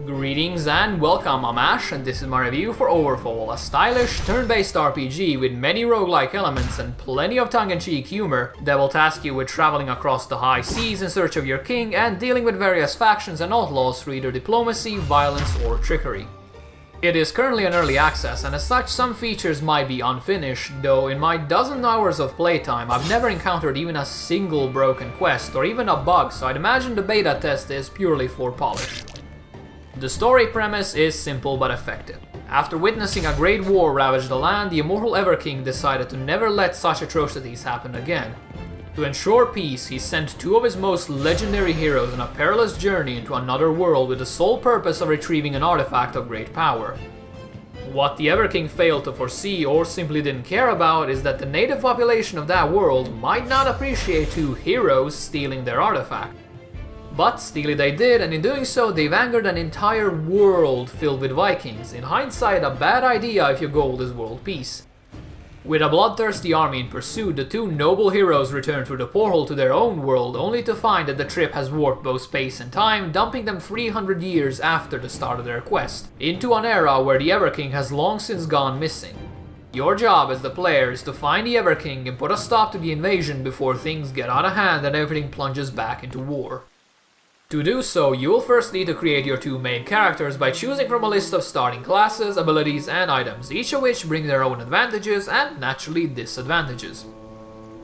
Greetings and welcome, I'm Ash, and this is my review for Overfall, a stylish, turn-based RPG with many roguelike elements and plenty of tongue-in-cheek humor that will task you with traveling across the high seas in search of your king and dealing with various factions and outlaws through either diplomacy, violence, or trickery. It is currently in early access, and as such some features might be unfinished, though in my dozen hours of playtime I've never encountered even a single broken quest or even a bug, so I'd imagine the beta test is purely for polish. The story premise is simple but effective. After witnessing a great war ravage the land, the immortal Ever-King decided to never let such atrocities happen again. To ensure peace, he sent two of his most legendary heroes on a perilous journey into another world with the sole purpose of retrieving an artifact of great power. What the Ever-King failed to foresee or simply didn't care about is that the native population of that world might not appreciate two heroes stealing their artifact. But steal it they did, and in doing so they've angered an entire world filled with Vikings. In hindsight, a bad idea if your goal is world peace. With a bloodthirsty army in pursuit, the two noble heroes return through the portal to their own world, only to find that the trip has warped both space and time, dumping them 300 years after the start of their quest, into an era where the Ever-King has long since gone missing. Your job as the player is to find the Ever-King and put a stop to the invasion before things get out of hand and everything plunges back into war. To do so, you will first need to create your two main characters by choosing from a list of starting classes, abilities, and items, each of which bring their own advantages and, naturally, disadvantages.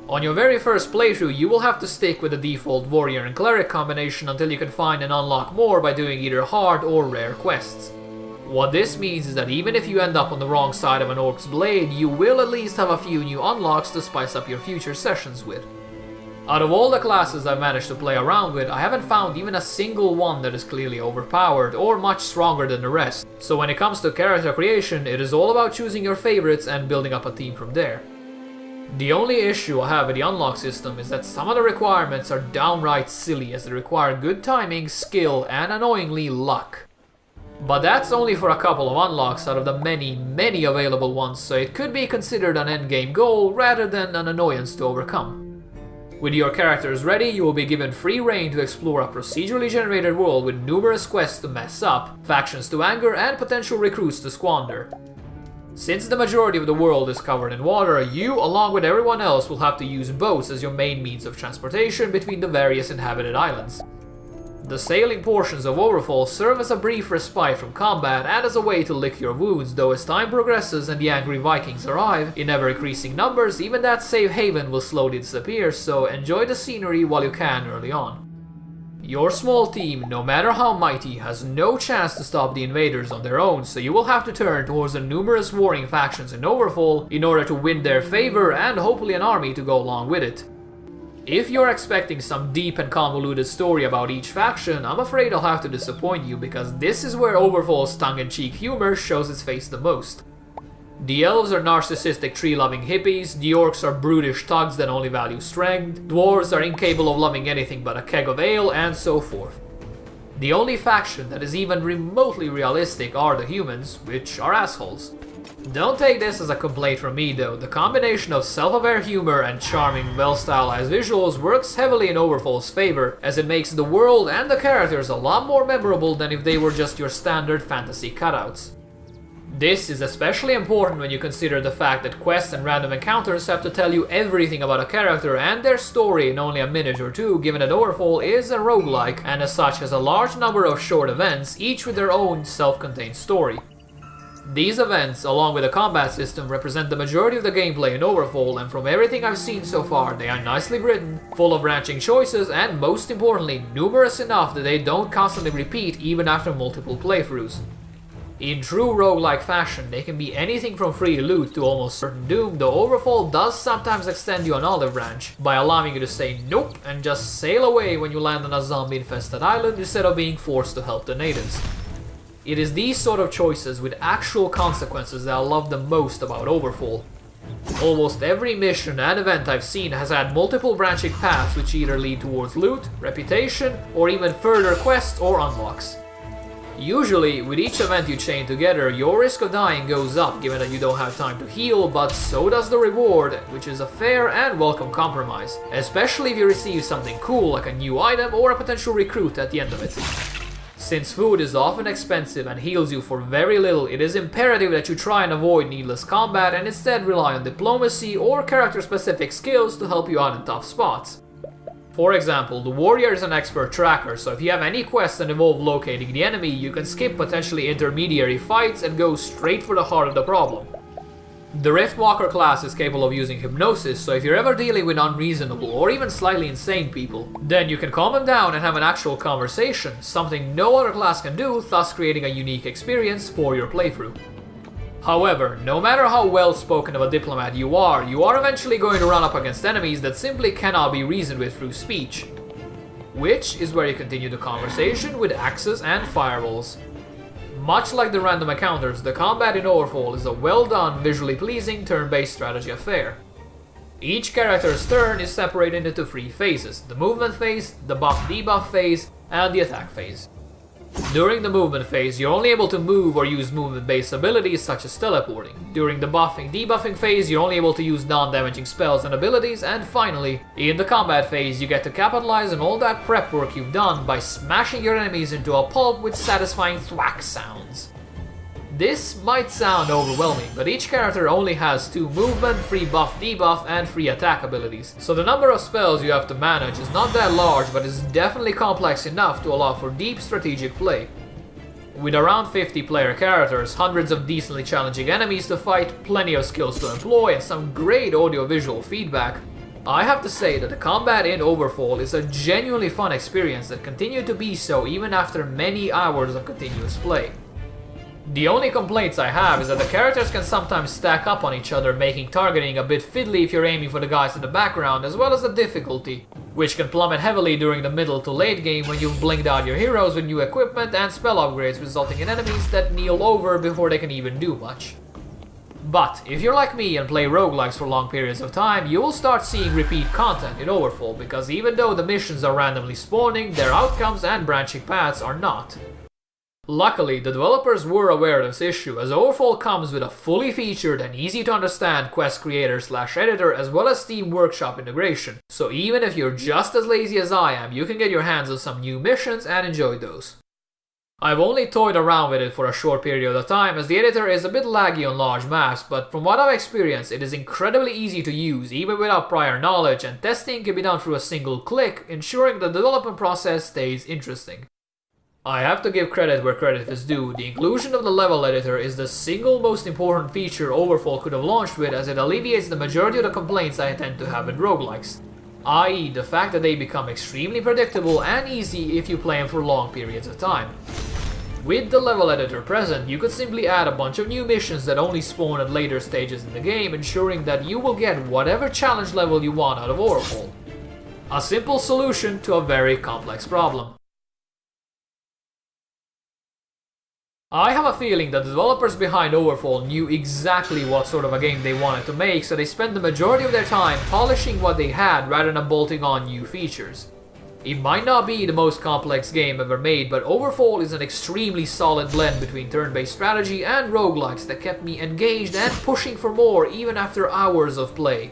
On your very first playthrough, you will have to stick with the default warrior and cleric combination until you can find and unlock more by doing either hard or rare quests. What this means is that even if you end up on the wrong side of an orc's blade, you will at least have a few new unlocks to spice up your future sessions with. Out of all the classes I've managed to play around with, I haven't found even a single one that is clearly overpowered or much stronger than the rest, so when it comes to character creation, it is all about choosing your favorites and building up a team from there. The only issue I have with the unlock system is that some of the requirements are downright silly, as they require good timing, skill, and annoyingly luck. But that's only for a couple of unlocks out of the many available ones, so it could be considered an endgame goal rather than an annoyance to overcome. With your characters ready, you will be given free rein to explore a procedurally generated world with numerous quests to mess up, factions to anger, and potential recruits to squander. Since the majority of the world is covered in water, you, along with everyone else, will have to use boats as your main means of transportation between the various inhabited islands. The sailing portions of Overfall serve as a brief respite from combat and as a way to lick your wounds, though as time progresses and the angry Vikings arrive, in ever-increasing numbers, even that safe haven will slowly disappear, so enjoy the scenery while you can early on. Your small team, no matter how mighty, has no chance to stop the invaders on their own, so you will have to turn towards the numerous warring factions in Overfall in order to win their favor and hopefully an army to go along with it. If you're expecting some deep and convoluted story about each faction, I'm afraid I'll have to disappoint you, because this is where Overfall's tongue-in-cheek humor shows its face the most. The elves are narcissistic tree-loving hippies, the orcs are brutish thugs that only value strength, dwarves are incapable of loving anything but a keg of ale, and so forth. The only faction that is even remotely realistic are the humans, which are assholes. Don't take this as a complaint from me though, the combination of self-aware humor and charming, well-stylized visuals works heavily in Overfall's favor, as it makes the world and the characters a lot more memorable than if they were just your standard fantasy cutouts. This is especially important when you consider the fact that quests and random encounters have to tell you everything about a character and their story in only a minute or two, given that Overfall is a roguelike and as such has a large number of short events, each with their own self-contained story. These events, along with the combat system, represent the majority of the gameplay in Overfall, and from everything I've seen so far, they are nicely written, full of branching choices, and most importantly, numerous enough that they don't constantly repeat even after multiple playthroughs. In true roguelike fashion, they can be anything from free loot to almost certain doom, though Overfall does sometimes extend you an olive branch, by allowing you to say nope and just sail away when you land on a zombie-infested island instead of being forced to help the natives. It is these sort of choices with actual consequences that I love the most about Overfall. Almost every mission and event I've seen has had multiple branching paths which either lead towards loot, reputation, or even further quests or unlocks. Usually, with each event you chain together, your risk of dying goes up given that you don't have time to heal, but so does the reward, which is a fair and welcome compromise, especially if you receive something cool like a new item or a potential recruit at the end of it. Since food is often expensive and heals you for very little, it is imperative that you try and avoid needless combat and instead rely on diplomacy or character-specific skills to help you out in tough spots. For example, the warrior is an expert tracker, so if you have any quests that involve locating the enemy, you can skip potentially intermediary fights and go straight for the heart of the problem. The Riftwalker class is capable of using hypnosis, so if you're ever dealing with unreasonable or even slightly insane people, then you can calm them down and have an actual conversation, something no other class can do, thus creating a unique experience for your playthrough. However, no matter how well spoken of a diplomat you are eventually going to run up against enemies that simply cannot be reasoned with through speech. Which is where you continue the conversation with axes and fireballs. Much like the random encounters, the combat in Overfall is a well-done, visually pleasing, turn-based strategy affair. Each character's turn is separated into 3 phases: the movement phase, the buff-debuff phase, and the attack phase. During the movement phase, you're only able to move or use movement-based abilities such as teleporting. During the buffing-debuffing phase, you're only able to use non-damaging spells and abilities, and finally, in the combat phase, you get to capitalize on all that prep work you've done by smashing your enemies into a pulp with satisfying thwack sounds. This might sound overwhelming, but each character only has 2 movement, 3 buff-debuff, and 3 attack abilities, so the number of spells you have to manage is not that large, but is definitely complex enough to allow for deep strategic play. With around 50 player characters, hundreds of decently challenging enemies to fight, plenty of skills to employ, and some great audio-visual feedback, I have to say that the combat in Overfall is a genuinely fun experience that continued to be so even after many hours of continuous play. The only complaints I have is that the characters can sometimes stack up on each other, making targeting a bit fiddly if you're aiming for the guys in the background, as well as the difficulty, which can plummet heavily during the middle to late game when you've blinged out your heroes with new equipment and spell upgrades, resulting in enemies that kneel over before they can even do much. But if you're like me and play roguelikes for long periods of time, you will start seeing repeat content in Overfall, because even though the missions are randomly spawning, their outcomes and branching paths are not. Luckily, the developers were aware of this issue, as Overfall comes with a fully featured and easy to understand quest creator/editor as well as Steam Workshop integration, so even if you're just as lazy as I am, you can get your hands on some new missions and enjoy those. I've only toyed around with it for a short period of time, as the editor is a bit laggy on large maps, but from what I've experienced, it is incredibly easy to use even without prior knowledge, and testing can be done through a single click, ensuring the development process stays interesting. I have to give credit where credit is due. The inclusion of the level editor is the single most important feature Overfall could have launched with, as it alleviates the majority of the complaints I tend to have with roguelikes, i.e. the fact that they become extremely predictable and easy if you play them for long periods of time. With the level editor present, you could simply add a bunch of new missions that only spawn at later stages in the game, ensuring that you will get whatever challenge level you want out of Overfall. A simple solution to a very complex problem. I have a feeling that the developers behind Overfall knew exactly what sort of a game they wanted to make, so they spent the majority of their time polishing what they had rather than bolting on new features. It might not be the most complex game ever made, but Overfall is an extremely solid blend between turn-based strategy and roguelikes that kept me engaged and pushing for more even after hours of play.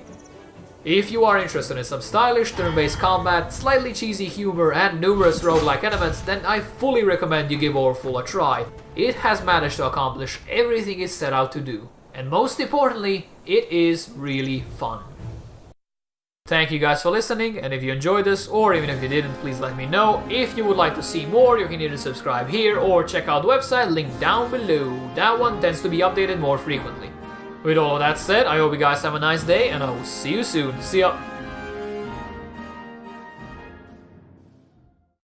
If you are interested in some stylish turn-based combat, slightly cheesy humor, and numerous roguelike elements, then I fully recommend you give Overfall a try. It has managed to accomplish everything it set out to do. And most importantly, it is really fun. Thank you guys for listening, and if you enjoyed this, or even if you didn't, please let me know. If you would like to see more, you can either subscribe here or check out the website, link down below. That one tends to be updated more frequently. With all of that said, I hope you guys have a nice day, and I will see you soon. See ya!